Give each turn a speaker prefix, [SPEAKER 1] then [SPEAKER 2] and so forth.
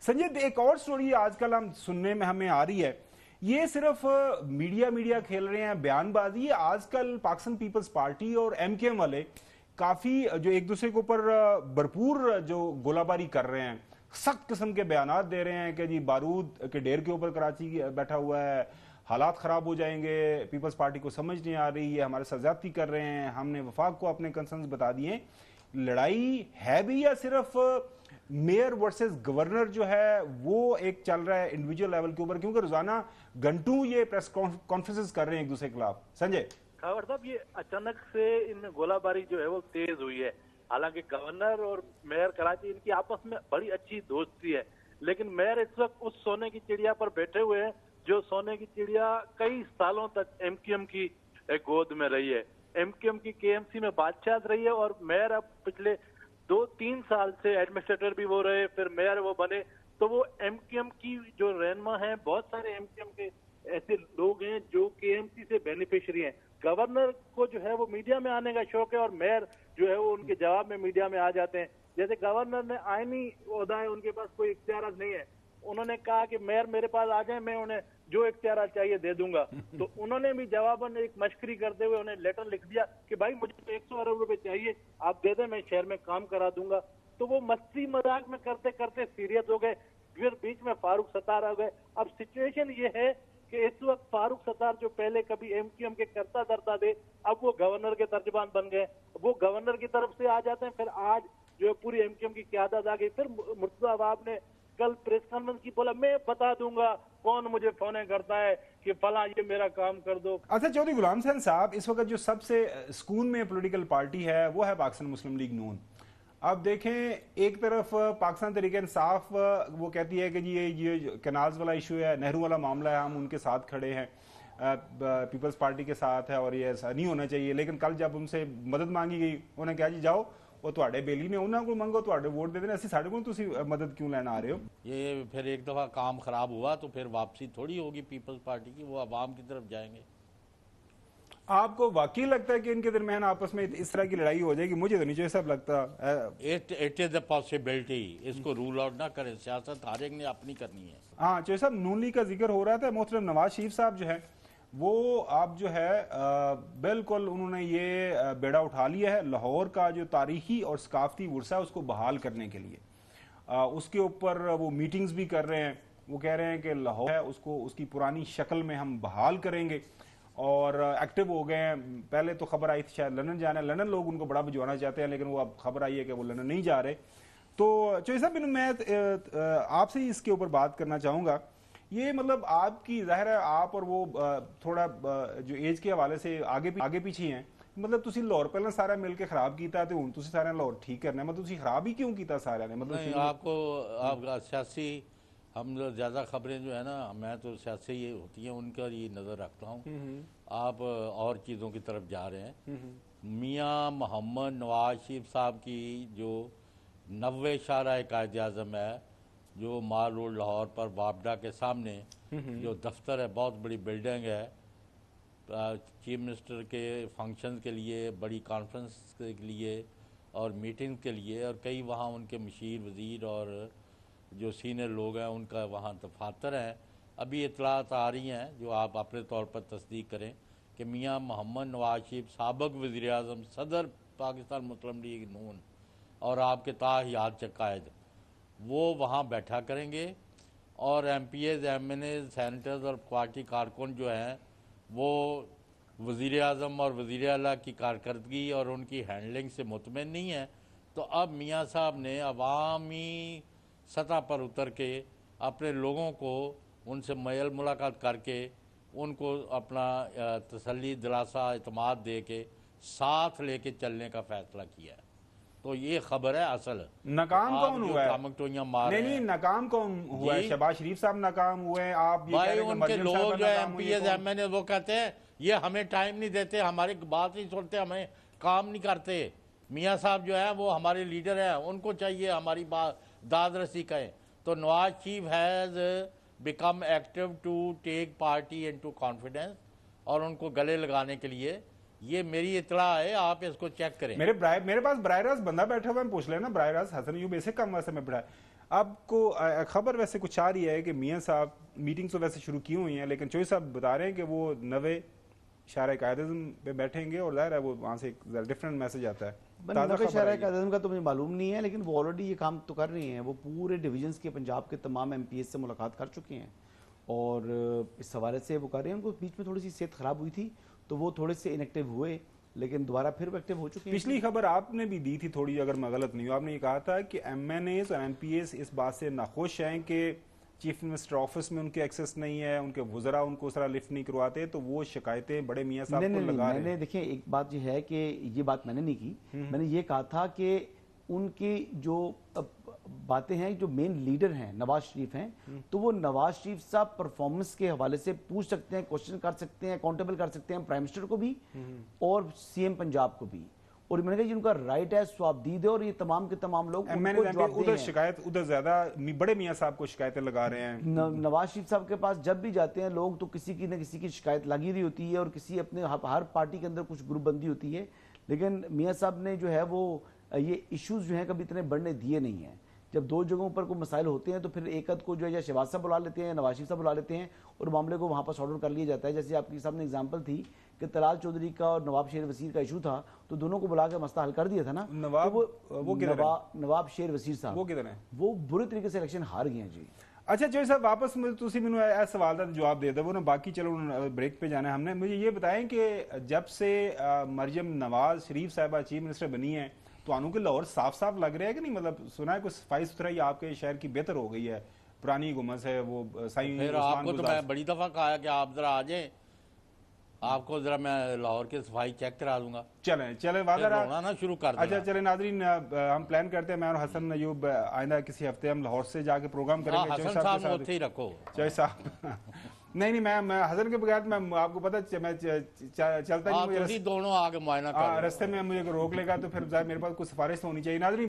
[SPEAKER 1] संजय, एक और स्टोरी आजकल हम सुनने में हमें आ रही है, ये सिर्फ मीडिया खेल रहे हैं बयानबाजी। आजकल पाकिस्तान पीपल्स पार्टी और एमकेएम वाले काफी जो एक दूसरे के ऊपर भरपूर जो गोलाबारी कर रहे हैं, सख्त किस्म के बयान दे रहे हैं कि जी बारूद के ढेर के ऊपर कराची बैठा हुआ है, हालात खराब हो जाएंगे, पीपल्स पार्टी को समझ नहीं आ रही है, हमारे साथ ज्यादती कर रहे हैं, हमने वफाक को अपने कंसर्न्स बता दिए। लड़ाई है भी या सिर्फ मेयर वर्सेस गवर्नर जो है वो एक चल रहा है इंडिविजुअल लेवल के ऊपर, क्योंकि रोजाना घंटों ये प्रेस कॉन्फ्रेंसेस कर रहे हैं एक दूसरे के खिलाफ? संजय
[SPEAKER 2] खबर साहब, ये अचानक से इन गोलाबारी जो है वो तेज हुई है। हालांकि गवर्नर और मेयर कराची इनकी आपस में बड़ी अच्छी दोस्ती है, लेकिन मेयर इस वक्त उस सोने की चिड़िया पर बैठे हुए हैं जो सोने की चिड़िया कई सालों तक एमकेएम की गोद में रही है। एमकेएम की केएमसी में बादशाह रही है और मेयर अब पिछले 2-3 साल से एडमिनिस्ट्रेटर भी वो रहे, फिर मेयर वो बने। तो वो एमकेएम की जो रहनुमा है, बहुत सारे एमकेएम के ऐसे लोग हैं जो केएमसी से बेनिफिशियरी हैं। गवर्नर को जो है वो मीडिया में आने का शौक है और मेयर जो है वो उनके जवाब में मीडिया में आ जाते हैं। जैसे गवर्नर ने आईनी ओहदा है, उनके पास कोई इख्तियार नहीं है, उन्होंने कहा कि मेयर मेरे पास आ जाए, मैं उन्हें जो इख्तियार चाहिए दे दूंगा। तो उन्होंने भी जवाबन एक मशकरी करते हुए उन्हें लेटर लिख दिया कि भाई मुझे तो 100 अरब रुपए चाहिए, आप दे दें, मैं शहर में काम करा दूंगा। तो वो मस्ती मजाक में करते करते सीरियस हो गए, फिर बीच में फारूक सत्तार आ गए। अब सिचुएशन ये है कि इस वक्त फारूक सत्तार जो पहले कभी एमकेएम के करता धरता थे, अब वो गवर्नर के तर्जमान बन गए, वो गवर्नर की तरफ से आ जाते हैं। फिर आज जो है पूरी एमकेएम की क़यादत आ गई। फिर मुर्तजा अवाब ने कल प्रेस कॉन्फ्रेंस की बोला मैं बता दूंगा कौन मुझे फोन करता है कि फला ये मेरा काम कर दो।
[SPEAKER 1] अच्छा, चौधरी गुलाम हुसैन साहब, इस वक्त जो सबसे सुकून में पॉलिटिकल पार्टी है वो है पाकिस्तान मुस्लिम लीग नून। अब देखें, एक तरफ पाकिस्तान तहरीक इंसाफ वो कहती है कि जी ये कैनाल्स वाला इशू है, नेहरू वाला मामला है, हम उनके साथ खड़े हैं, पीपल्स पार्टी के साथ है और ये ऐसा नहीं होना चाहिए। लेकिन कल जब उनसे मदद मांगी गई, उन्हें कहा जी जाओ वो तुहाडे बेली ने उन्होंने को मंगो, तुहाडे वोट दे देने, असि साडे को तुसी मदद क्यों लेना आ रहे हो?
[SPEAKER 3] ये फिर एक दफ़ा काम खराब हुआ तो फिर वापसी थोड़ी होगी पीपल्स पार्टी की, वो अवाम की तरफ जाएंगे।
[SPEAKER 1] आपको वाकई लगता है कि इनके दरमियान आपस में इस तरह की लड़ाई हो जाएगी? मुझे तो नहीं सब लगता।
[SPEAKER 3] इट इज द पॉसिबिलिटी, इसको रूल आउट ना करें, सियासत हर एक ने अपनी करनी है।
[SPEAKER 1] हाँ चौधरी साहब, नून लीग का जिक्र हो रहा था, मोहतरम नवाज शरीफ साहब जो है वो आप जो है बिल्कुल उन्होंने ये बेड़ा उठा लिया है लाहौर का जो तारीखी और सकाफती वर्सा है उसको बहाल करने के लिए। उसके ऊपर वो मीटिंग्स भी कर रहे हैं, वो कह रहे हैं कि लाहौर है उसको उसकी पुरानी शक्ल में हम बहाल करेंगे और एक्टिव हो गए हैं। पहले तो खबर आई थी शायद लंदन जाना है, लंदन लोग उनको बड़ा भिजवाना चाहते हैं, लेकिन वो अब खबर आई है कि वो लंदन नहीं जा रहे। तो चौधरी साहब, मैं आपसे इसके ऊपर बात करना चाहूँगा। ये मतलब आपकी जाहिर है आप और वो थोड़ा जो एज के हवाले से आगे पीछे हैं, मतलब तुसी लाहौर पहले सारा मिलकर खराब किया तो हुण तुसी सारे लाहौर ठीक करना है, मतलब तुसी खराब ही क्यों किया सारे ने? मतलब
[SPEAKER 3] आपको सियासी हम ज़्यादा खबरें जो है ना, मैं तो सियासी ये होती हैं उनका ये नज़र रखता हूँ, आप और चीज़ों की तरफ जा रहे हैं। मियाँ मोहम्मद नवाज शरीफ साहब की जो 90 शाहराह कायद आज़म है, जो माल रोड लाहौर पर वापडा के सामने जो दफ्तर है, बहुत बड़ी बिल्डिंग है, चीफ मिनिस्टर के फंक्शन के लिए, बड़ी कॉन्फ्रेंस के लिए और मीटिंग के लिए, और कई वहाँ उनके मशीर वज़ीर और जो सीनियर लोग हैं उनका वहाँ दफातर है। अभी इतलात आ रही हैं जो आप अपने तौर पर तस्दीक करें कि मियाँ मोहम्मद नवाज शरीफ साबिक़ वज़ीर आज़म, सदर पाकिस्तान मुस्लिम लीग नून और आपके ताहियात चकायद, वो वहाँ बैठा करेंगे और MPs, MNAs, सैनिटर्स और पार्टी कारकुन जो हैं वो वज़ीर आज़म और वज़ीर आला की कारकर्दगी और उनकी हैंडलिंग से मुतमिन नहीं है। तो अब मियाँ साहब ने अवामी सतह पर उतर के अपने लोगों को उनसे मैल मुलाकात करके उनको अपना तसल्ली, दिलासा, इत्मीनान दे के साथ लेके चलने का फैसला किया है। तो ये खबर है। असल
[SPEAKER 1] नाकाम कौन हुआ है?
[SPEAKER 3] नहीं,
[SPEAKER 1] नाकाम कौन हुआ है? शहबाज शरीफ साहब नाकाम हुए हैं? आप ये
[SPEAKER 3] भाई उनके लोग जो MPs MNA वो कहते हैं ये हमें टाइम नहीं देते, हमारी बात नहीं सुनते, हमें काम नहीं करते। मियाँ साहब जो है वो हमारे लीडर हैं, उनको चाहिए हमारी बात दाद रसी कहें। तो Nawaz Sharif has become active to take party into confidence और उनको गले लगाने के लिए, ये मेरी इतला है, आप इसको चेक करें।
[SPEAKER 1] मेरे पास बराह रास्त बंदा बैठा हुआ है, पूछ लेना बराह रास्त हसन यूब ऐसे काम वास्ते में बैठा है। आपको खबर वैसे कुछ आ रही है कि मियां साहब मीटिंग तो वैसे शुरू की हुई हैं, लेकिन चौधरी साहब बता रहे हैं कि वो नवे शायरा कायदे पे बैठेंगे और जाहिर है वो वहाँ से एक डिफरेंट मैसेज आता है। ताज़ा खबर
[SPEAKER 4] शहर
[SPEAKER 1] आई है।
[SPEAKER 4] का तो मुझे मालूम नहीं है, लेकिन वो ऑलरेडी ये काम तो कर रही हैं। वो पूरे डिविजन्स के पंजाब के तमाम MPs से मुलाकात कर चुके हैं और इस हवाले से वो कर रहे हैं। उनको बीच में थोड़ी सी सेहत खराब हुई थी तो वो थोड़े से इनएक्टिव हुए, लेकिन दोबारा फिर वो एक्टिव हो चुके हैं।
[SPEAKER 1] पिछली खबर आपने भी दी थी थोड़ी, अगर मैं गलत नहीं हूँ, आपने ये कहा था कि MNAs और MPs इस बात से नाखुश हैं कि चीफ मिनिस्टर ऑफिस में उनके एक्सेस नहीं है, उनके वुज़रा उनको उस तरह लिफ्ट नहीं करवाते, तो वो शिकायतें बड़े मियां साहब को लगा रहे हैं।
[SPEAKER 4] मैंने देखिए एक बात ये है कि ये बात मैंने नहीं की, मैंने ये कहा था कि उनकी जो बातें हैं, जो मेन लीडर हैं नवाज शरीफ हैं, तो वो नवाज शरीफ साहब परफॉर्मेंस के हवाले से पूछ सकते हैं, क्वेश्चन कर सकते हैं, अकाउंटेबल कर सकते हैं प्राइम मिनिस्टर को भी और CM पंजाब को भी। और मैंने कहा उनका राइट है, स्वाबदीद है, और ये तमाम के तमाम लोग उनको जवाब
[SPEAKER 1] उधर शिकायत, उधर ज्यादा बड़े मियां साहब को शिकायतें लगा रहे हैं।
[SPEAKER 4] नवाज शरीफ साहब के पास जब भी जाते हैं लोग तो किसी की न किसी की शिकायत लगी रही होती है और किसी अपने हर पार्टी के अंदर कुछ ग्रुप बंदी होती है। लेकिन मियां साहब ने जो है वो ये इश्यूज जो हैं कभी इतने बढ़ने दिए नहीं हैं। जब दो जगहों पर कोई मसाइल होते हैं तो फिर एक अद को जो है या शहबाज साहब बुला लेते हैं या नवाज शरीफ साहब बुला लेते हैं और मामले को वहाँ पर सॉर्ट आउट कर लिया जाता है। जैसे आपके सामने एग्जांपल थी कि तलाल चौधरी का और नवाब शेर वसीर का इशू था, तो दोनों को बुला के मसला हल कर दिया था ना। नवाब शेर वसीर साहब
[SPEAKER 1] वो किधर है?
[SPEAKER 4] वो बुरी तरीके से इलेक्शन हार गए हैं जी।
[SPEAKER 1] अच्छा चौधरी साहब, वापस तुसी मैनू ए सवाल का जवाब दे दो ना, बाकी चलो ब्रेक पे जाना है हमने। मुझे ये बताएं कि जब से मरियम नवाज शरीफ साहबा चीफ मिनिस्टर बनी है तो आनू के लाहौर साफ साफ लग रहा है कि नहीं? मतलब सुना है कुछ सफाई सुथराई आपके शहर की बेहतर हो गई है, पुरानी गुमस है वो साईं।
[SPEAKER 3] फिर आपको तो मैं बड़ी दफा कहा है कि आप जरा आ जाए, आपको जरा मैं लाहौर की सफाई चेक करा दूंगा।
[SPEAKER 1] चले वादा
[SPEAKER 3] ना शुरू कर।
[SPEAKER 1] अच्छा चले नाजरीन, हम प्लान करते हैं मैं और हसन अयूब आइंदा किसी हफ्ते हम लाहौर से जाके प्रोग्राम करेंगे।
[SPEAKER 3] हसन साहब ही रखो
[SPEAKER 1] चौधरी साहब नहीं मैं हसन के बगैर मैं आपको पता मैं चलता नहीं,
[SPEAKER 3] दोनों आगे मुआयना
[SPEAKER 1] रास्ते में मुझे रोक लेगा तो फिर मेरे पास कुछ सिफारिश होनी चाहिए। नाजरीन